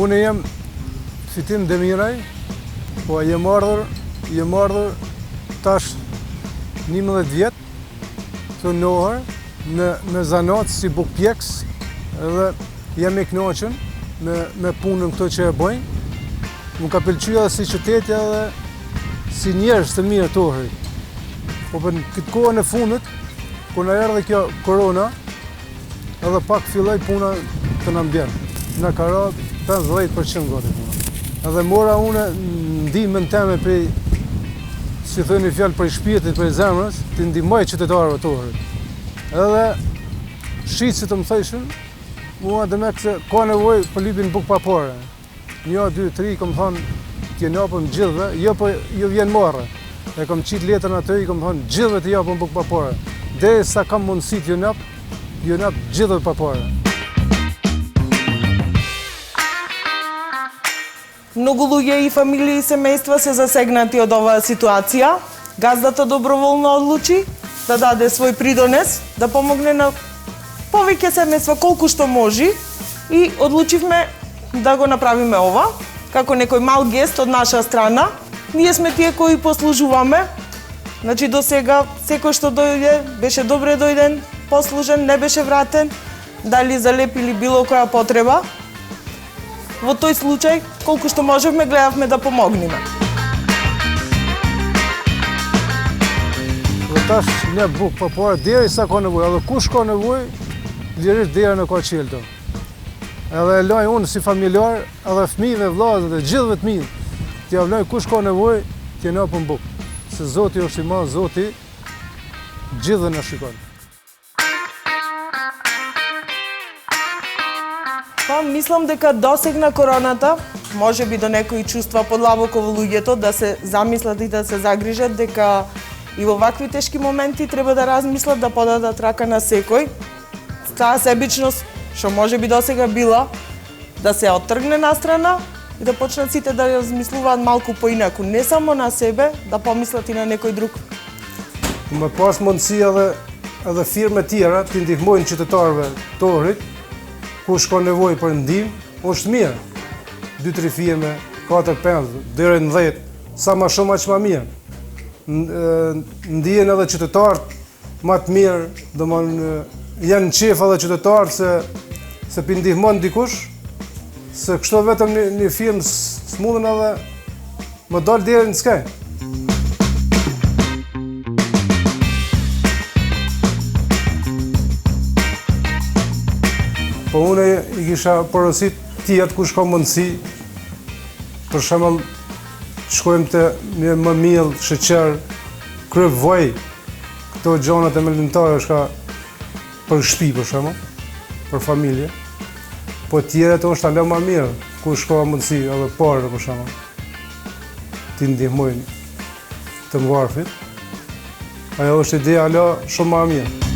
Unë jam Fitim Demiraj, po jem ardhur tash 11 vjet të njohur në zanat si bukpjeks edhe jam i kënaqur me punën këto që e bëjnë. Më ka pëlqyer edhe si qyteti edhe si njerëz të mirë të Ohrit. Po për këtë kohën e fundit, kur na erdhi kjo korona, edhe pak filloi puna të na mbjen. Na ka rënë 50% gati puna. Edhe mora unë ndihmën time prej, si thënë fjalë për shpirtit, për zemrës, të ndihmoj qytetarëve të Ohrit. Edhe shitësit të më thëshin, mua dhe me që ka nevojë për lypin bukë papare. 1, 2, 3, kom thonë, t'je njapëm gjithve, jo vjen marrë. E kom qitë letën atë, i kom thonë, gjithve të japëm bukë papare. Dhe sa kam mundësi t'ju njap gjithve papare. Много луѓе и фамилии и семејства се засегнати од оваа ситуација. Газдата доброволно одлучи да даде свој придонес, да помогне на повеќе семејства колку што може и одлучивме да го направиме ова, како некој мал гест од наша страна. Ние сме тие кои послужуваме. Значи до сега секој што дојде беше добре дојден, послужен, не беше вратен, дали залепили било која потреба. Во тој случај, колку што можевме, гледавме да помогнеме. Tash ne bukë papare deri sa ka nevojë, edhe kush ka nevojë, lirisht deri në ka qelto. Edhe e laj unë si familjar, edhe fëmijëve, vllazëve dhe gjithëve të mirë, t'ja vloj kush ka nevojë, t'ja japën bukë. Se Zoti është i madh, Zoti gjithë na shikon. Па, мислам дека досегна короната, може би до некои чувства подлабоко во луѓето да се замислат и да се загрижат дека и во вакви тешки моменти треба да размислат да подадат рака на секој. Таа себичност што може би досега била да се оттргне настрана и да почнат сите да размислуваат малку поинаку, не само на себе, да помислат и на некој друг. Më pas mundësi edhe firme tjera të ndihmojnë qytetarëve të Ohrit, kush ka nevojë për ndihmë, është mirë. 2-3 firme, 4-5, deri në 10, sa më shumë aq më mirë. Ndihen edhe qytetarët më të mirë, domthonë janë qef edhe qytetarët se pi ndihmon dikush, se kështu vetëm një firmë s'mundën edhe më dal deri në skaj. Po unë i kisha porosit tjetë kush ka mundësi, për shembull shkojmë të më miell, sheqer, kryp vaj, këto gjonat e mëllimtare është ka për shtëpi për shembull, për familje. Po tjeret është alo më mirë, kush ka mundësi edhe parë për shembull, ti ndihmojnë të mvarfit. Ajo është ide alo shumë më mirë.